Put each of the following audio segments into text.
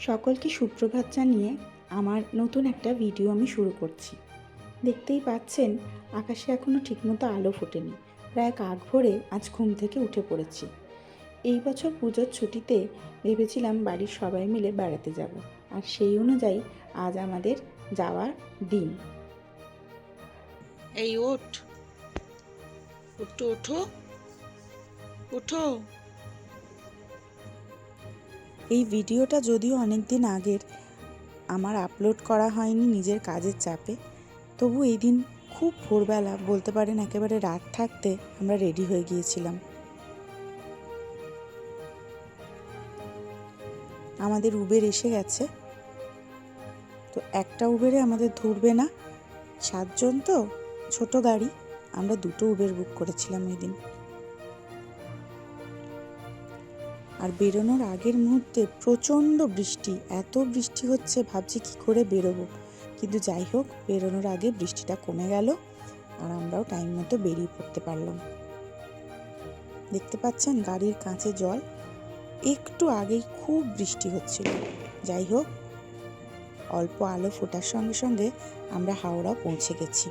সকলকে সুপ্রভাত জানিয়ে আমার নতুন একটা ভিডিও আমি শুরু করছি। দেখতেই পাচ্ছেন আকাশে এখনও ঠিকমতো আলো ফোটেনি। প্রায় কাক ভোরে আজ ঘুম থেকে উঠে পড়েছি। এই বছর পুজোর ছুটিতে ভেবেছিলাম বাড়ির সবাই মিলে বেড়াতে যাব, আর সেই অনুযায়ী আজ আমাদের যাওয়ার দিন। এই ওঠ, ওঠো ওঠো ওঠো। এই ভিডিওটা যদিও অনেক দিন আগের, আমার আপলোড করা হয়নি নিজের কাজের চাপে, তবু এই দিন খুব ভোরবেলা, বলতে পারেন একেবারে রাত থাকতে আমরা রেডি হয়ে গিয়েছিলাম। আমাদের উবের এসে গেছে, তো একটা উবেরে আমাদের ধরবে না, 7 জন তো, ছোট গাড়ি, আমরা 2টো উবের বুক করেছিলাম ওই দিন। আর বেরোনোর আগের মুহূর্তে প্রচণ্ড বৃষ্টি, এত বৃষ্টি হচ্ছে ভাবছি কি করে বেরোবো, কিন্তু যাই হোক বেরোনোর আগে বৃষ্টিটা কমে গেল আর আমরাও টাইম মতো বেরিয়ে পড়তে পারলাম। দেখতে পাচ্ছেন গাড়ির কাঁচে জল, একটু আগেই খুব বৃষ্টি হচ্ছিল। যাই হোক অল্প আলো ফোটার সঙ্গে সঙ্গে আমরা হাওড়া পৌঁছে গেছি।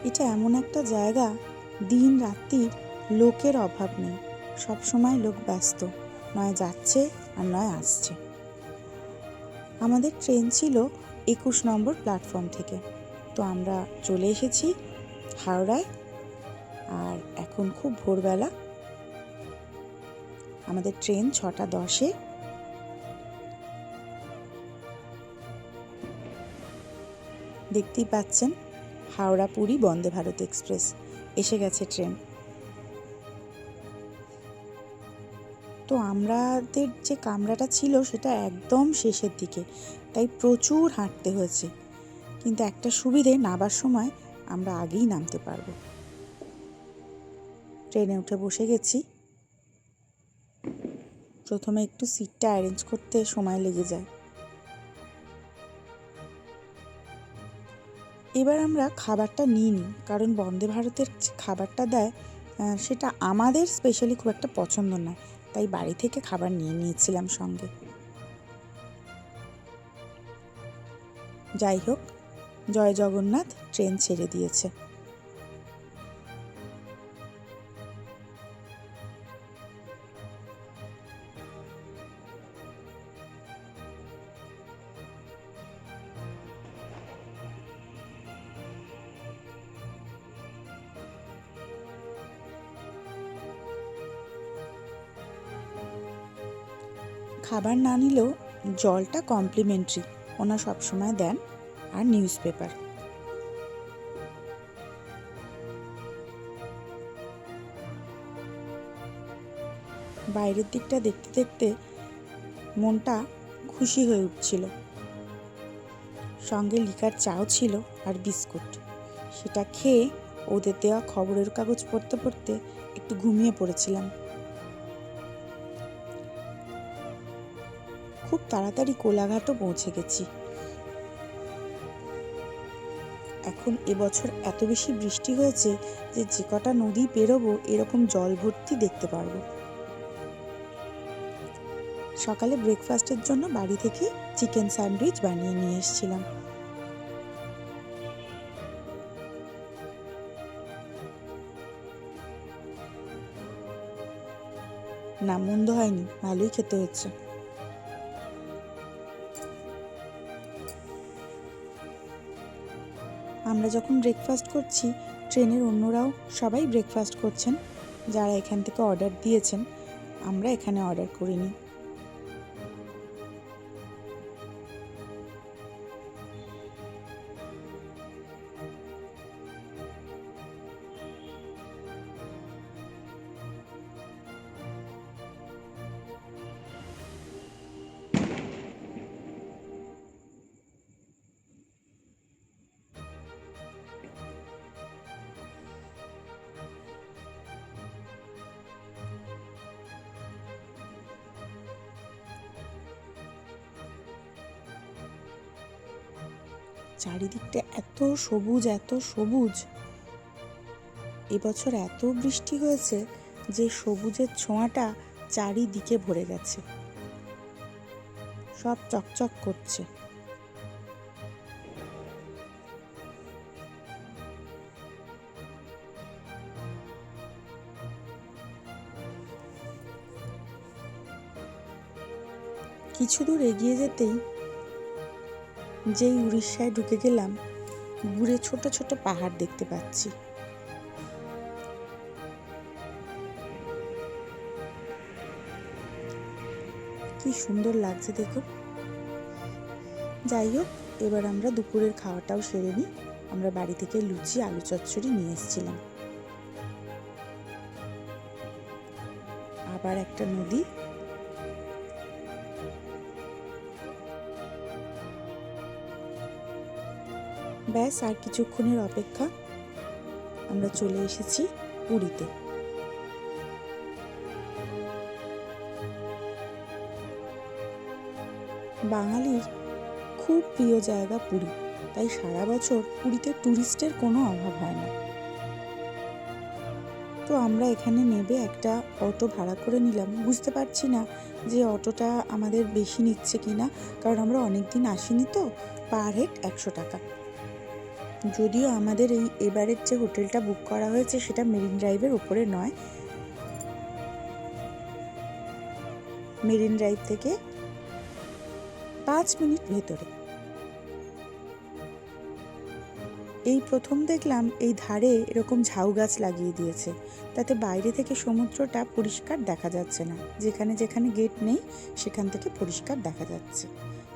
এটা এমন একটা জায়গা, দিন রাত্রির লোকের অভাব নেই, সব সময় লোক ব্যস্ত, নয় যাচ্ছে আর নয় আসছে। আমাদের ট্রেন ছিল 21 নম্বর প্ল্যাটফর্ম থেকে, তো আমরা চলে এসেছি হাওড়ায়। আর এখন খুব ভোরবেলা, আমাদের ট্রেন 6টা 10-এ। দেখতেই পাচ্ছেন হাওড়া পুরী বন্দে ভারত এক্সপ্রেস এসে গেছে ট্রেন। তো আমাদের যে কামরাটা ছিল সেটা একদম শেষের দিকে, তাই প্রচুর হাঁটতে হয়েছে, কিন্তু একটা সুবিধে, নামার সময় আমরা আগেই নামতে পারবো। ট্রেনে উঠে বসে গেছি। প্রথমে একটু সিটটা অ্যারেঞ্জ করতে সময় লেগে যায়। এবার আমরা খাবারটা নিইনি, কারণ বন্দে ভারতের যে খাবারটা দেয় সেটা আমাদের স্পেশালি খুব একটা পছন্দ নয়, তাই বাড়ি থেকে খাবার নিয়ে নিয়েছিলাম সঙ্গে। যাই হোক, জয় জগন্নাথ, ট্রেন ছেড়ে দিয়েছে। খাবার না নিলেও জলটা কমপ্লিমেন্টারি, ওনারা সবসময় দেন, আর নিউজ পেপার। বাইরের দিকটা দেখতে দেখতে মনটা খুশি হয়ে উঠছিল। সঙ্গে লিকার চাও ছিল আর বিস্কুট, সেটা খেয়ে ওদের দেওয়া খবরের কাগজ পড়তে পড়তে একটু ঘুমিয়ে পড়েছিলাম। খুব তাড়াতাড়ি কোলাঘাটও পৌঁছে গেছি। এখন এবছর এত বেশি বৃষ্টি হয়েছে যে কটা নদী পেরোবো এরকম জল ভর্তি দেখতে পারবো। সকালে ব্রেকফাস্টের জন্য বাড়ি থেকে চিকেন স্যান্ডউইচ বানিয়ে নিয়ে এসেছিলাম। না, মন্দ হয়নি, ভালোই খেতে হচ্ছে। আমরা যখন ব্রেকফাস্ট করছি, ট্রেনের অন্যরাও সবাই ব্রেকফাস্ট করছেন, যারা এখান থেকে অর্ডার দিয়েছেন। আমরা এখানে অর্ডার করিনি। চারিদিকটা এত সবুজ, এত সবুজ, এবছর এত বৃষ্টি হয়েছে যে সবুজের ছোঁয়াটা চারিদিকে ভরে গেছে, সব চকচক করছে। কিছু দূর এগিয়ে যেতেই যেই উড়িষ্যায় ঢুকে গেলাম, দূরে ছোট ছোট পাহাড় দেখতে পাচ্ছি। কি সুন্দর লাগছে দেখো। যাই হোক, এবার আমরা দুপুরের খাওয়াটাও সেরে নিই। আমরা বাড়ি থেকে লুচি আলু চচ্চড়ি নিয়ে এসেছিলাম। আবার একটা নদী, ব্যাস আর কিছুক্ষণের অপেক্ষা, আমরা চলে এসেছি পুরীতে। বাঙালির খুব প্রিয় জায়গা পুরী, তাই সারা বছর পুরীতে ট্যুরিস্টের কোনো অভাব হয় না। তো আমরা এখানে নেবে একটা অটো ভাড়া করে নিলাম। বুঝতে পারছি না যে অটোটা আমাদের বেশি নিচ্ছে কিনা, কারণ আমরা অনেক দিন আসিনি তো। পার হেড 100 টাকা। যদিও আমাদের এবারের যে হোটেলটা বুক করা হয়েছে সেটা মেরিন ড্রাইভের ওপরে নয়, মেরিন ড্রাইভ থেকে 5 মিনিট ভেতরে। এই প্রথম দেখলাম এই ধারে এরকম ঝাউ গাছ লাগিয়ে দিয়েছে, তাতে বাইরে থেকে সমুদ্রটা পরিষ্কার দেখা যাচ্ছে না। যেখানে যেখানে গেট নেই সেখান থেকে পরিষ্কার দেখা যাচ্ছে।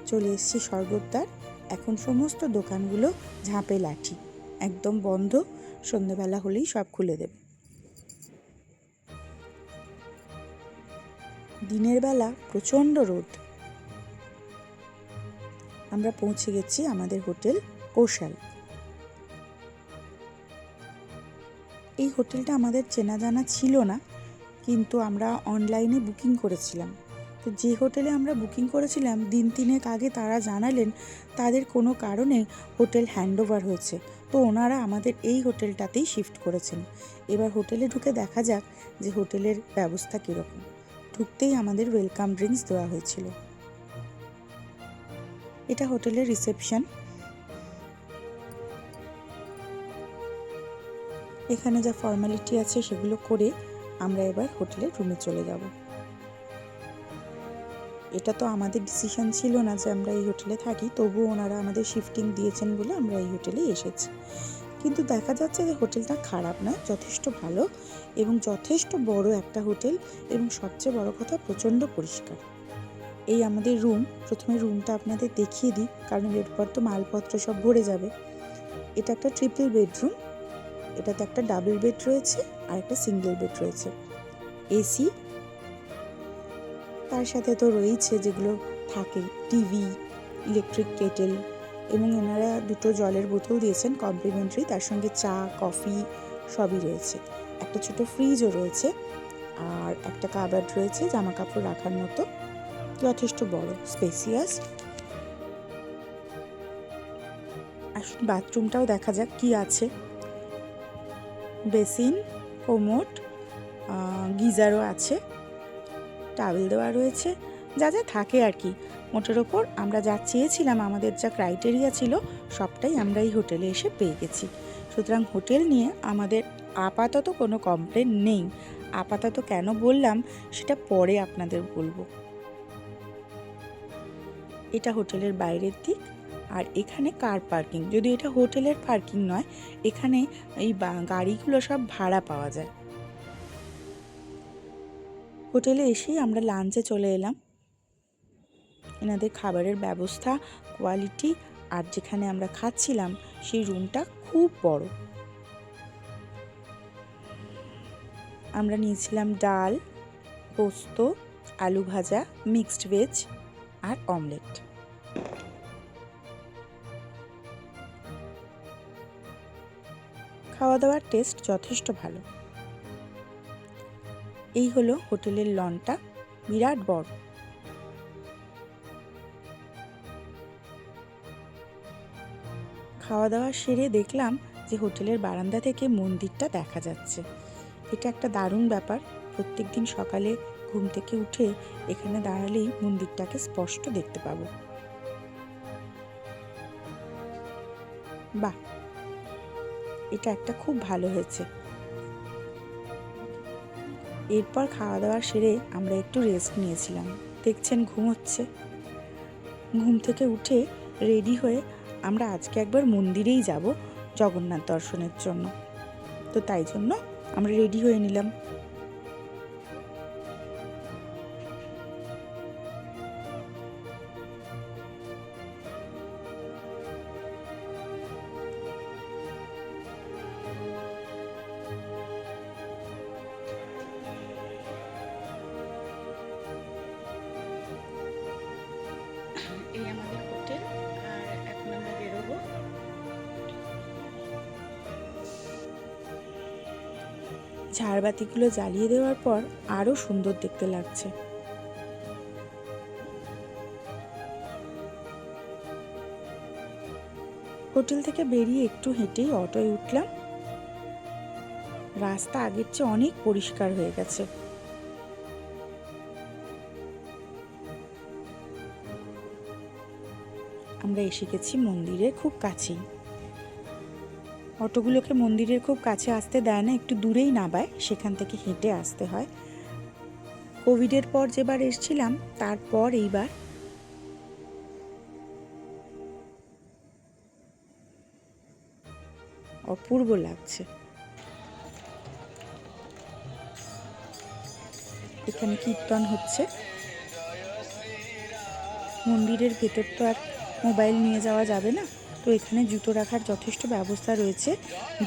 চলে এসেছি স্বর্গদ্বার। এখন সমস্ত দোকানগুলো ঝাঁপে লাঠি, একদম বন্ধ। সন্ধ্যেবেলা হলেই সব খুলে দেবে। দিনের বেলা প্রচণ্ড রোদ। আমরা পৌঁছে গেছি আমাদের হোটেল কোশাল। এই হোটেলটা আমাদের চেনা জানা ছিল না, কিন্তু আমরা অনলাইনে বুকিং করেছিলাম। তো যে হোটেলে আমরা বুকিং করেছিলাম, দিন 3 আগে তারা জানালেন তাদের কোনো কারণে হোটেল হ্যান্ডওভার হয়েছে, তো ওনারা আমাদের এই হোটেলটাতেই শিফট করেছেন। এবার হোটেলে ঢুকে দেখা যাক যে হোটেলের ব্যবস্থা কীরকম। ঢুকতেই আমাদের ওয়েলকাম ড্রিঙ্কস দেওয়া হয়েছিল। এটা হোটেলের রিসেপশন। এখানে যা ফর্মালিটি আছে সেগুলো করে আমরা এবার হোটেলের রুমে চলে যাব। এটা তো আমাদের ডিসিশন ছিল না যে আমরা এই হোটেলে থাকি, তবুও ওনারা আমাদের শিফটিং দিয়েছেন বলে আমরা এই হোটেলে এসেছি। কিন্তু দেখা যাচ্ছে যে হোটেলটা খারাপ নয়, যথেষ্ট ভালো এবং যথেষ্ট বড় একটা হোটেল, এবং সবচেয়ে বড় কথা প্রচণ্ড পরিষ্কার। এই আমাদের রুম। প্রথমে রুমটা আপনাদের দেখিয়ে দিই, কারণ এরপর তো মালপত্র সব ভরে যাবে। এটা একটা ট্রিপল বেডরুম। এটাতে একটা ডাবল বেড রয়েছে আর একটা সিঙ্গেল বেড রয়েছে। এসি, তার সাথে তো রয়েছে যেগুলো থাকে টিভি, ইলেকট্রিক কেটেল, এবং এনারা 2টো জলের বোতল দিয়েছেন কমপ্লিমেন্টারি, তার সঙ্গে চা কফি সবই রয়েছে। একটা ছোট ফ্রিজও রয়েছে, আর একটা কাবার্ড রয়েছে জামা কাপড় রাখার মতো, যথেষ্ট বড়, স্পেসিয়াস। আসুন বাথরুমটাও দেখা যাক কি আছে। বেসিন, কোমোড, গিজারও আছে, টাওয়েল দেওয়া রয়েছে, যা যা থাকে আর কি। মোটের ওপর আমরা যা চেয়েছিলাম, আমাদের যা ক্রাইটেরিয়া ছিল, সবটাই আমরা এই হোটেলে এসে পেয়ে গেছি। সুতরাং হোটেল নিয়ে আমাদের আপাতত কোনো কমপ্লেন নেই। আপাতত কেন বললাম সেটা পরে আপনাদের বলবো। এটা হোটেলের বাইরের দিক, আর এখানে কার পার্কিং। যদি এটা হোটেলের পার্কিং নয়, এখানে এই গাড়িগুলো সব ভাড়া পাওয়া যায়। হোটেলে এসেই আমরা লাঞ্চে চলে এলাম। এনাদের খাবারের ব্যবস্থা, কোয়ালিটি, আর যেখানে আমরা খাচ্ছিলাম সেই রুমটা খুব বড়। আমরা নিয়েছিলাম ডাল, পোস্ত, আলু ভাজা, মিক্সড ভেজ আর অমলেট। খাওয়া দাওয়ার টেস্ট যথেষ্ট ভালো। এই হলো হোটেলের লনটা, বিরাট বড়। খাওয়া দাওয়া সেরে দেখলাম যে হোটেলের বারান্দা থেকে মন্দিরটা দেখা যাচ্ছে। এটা একটা দারুণ ব্যাপার। প্রত্যেকদিন সকালে ঘুম থেকে উঠে এখানে দাঁড়ালেই মন্দিরটাকে স্পষ্ট দেখতে পাবো। বাহ, এটা একটা খুব ভালো হয়েছে। এরপর খাওয়া দাওয়া সেরে আমরা একটু রেস্ট নিয়েছিলাম। দেখছেন ঘুমোচ্ছে। ঘুম থেকে উঠে রেডি হয়ে আমরা আজকে একবার মন্দিরেই যাব জগন্নাথ দর্শনের জন্য। তো তাই জন্য আমরা রেডি হয়ে নিলাম। এই আমাদের হোটেল, আর এখন আমরা বেরোবো। ঝাড়বাতিগুলো জ্বালিয়ে দেওয়ার পর আরো সুন্দর দেখতে লাগছে। হোটেল থেকে বেরিয়ে একটু হেঁটেই অটোয় উঠলাম। রাস্তা আগের চেয়ে অনেক পরিষ্কার হয়ে গেছে। আমরা এসে গেছি মন্দিরের খুব কাছেই। অটোগুলোকে মন্দিরের খুব কাছে আসতে দেয় না, একটু দূরেই নামায়, সেখান থেকে হেঁটে আসতে হয়। কোভিডের পর যেবার এসেছিলাম তারপর এইবার অপূর্ব লাগছে। এখানে কীর্তন হচ্ছে। মন্দিরের ভেতর তো আর মোবাইল নিয়ে যাওয়া যাবে না, তো এখানে জুতো রাখার যথেষ্ট ব্যবস্থা রয়েছে।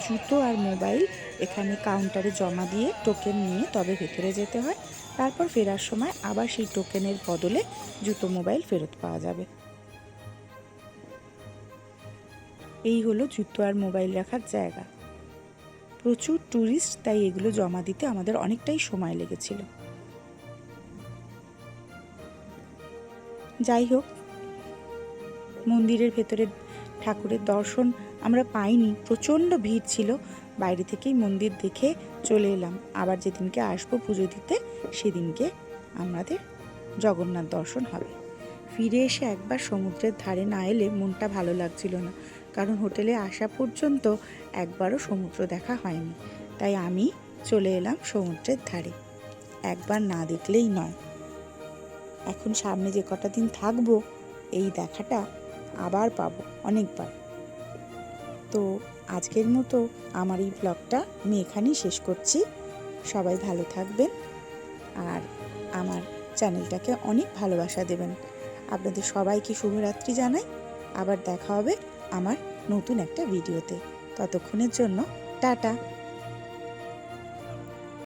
জুতো আর মোবাইল এখানে কাউন্টারে জমা দিয়ে টোকেন নিয়ে তবে ভেতরে যেতে হয়। তারপর ফেরার সময় আবার সেই টোকেনের বদলে জুতো মোবাইল ফেরত পাওয়া যাবে। এই হলো জুতো আর মোবাইল রাখার জায়গা। প্রচুর ট্যুরিস্ট, তাই এগুলো জমা দিতে আমাদের অনেকটাই সময় লেগেছিল। যাই হোক, মন্দিরের ভেতরে ঠাকুরের দর্শন আমরা পাইনি, প্রচণ্ড ভিড় ছিল। বাইরে থেকেই মন্দির দেখে চলে এলাম। আবার যেদিনকে আসবো পুজো দিতে সেদিনকে আমাদের জগন্নাথ দর্শন হবে। ফিরে এসে একবার সমুদ্রের ধারে না এলে মনটা ভালো লাগছিল না, কারণ হোটেলে আসা পর্যন্ত একবারও সমুদ্র দেখা হয়নি। তাই আমি চলে এলাম সমুদ্রের ধারে। একবার না দেখলেই নয়। এখন সামনে যে কটা দিন থাকবো এই দেখাটা আবার পাবো অনেকবার। তো আজকের মতো আমার এই ব্লগটা আমি এখানেই শেষ করছি। সবাই ভালো থাকবেন আর আমার চ্যানেলটাকে অনেক ভালোবাসা দেবেন। আপনাদের সবাইকে শুভরাত্রি জানাই। আবার দেখা হবে আমার নতুন একটা ভিডিওতে। ততক্ষণের জন্য টাটা।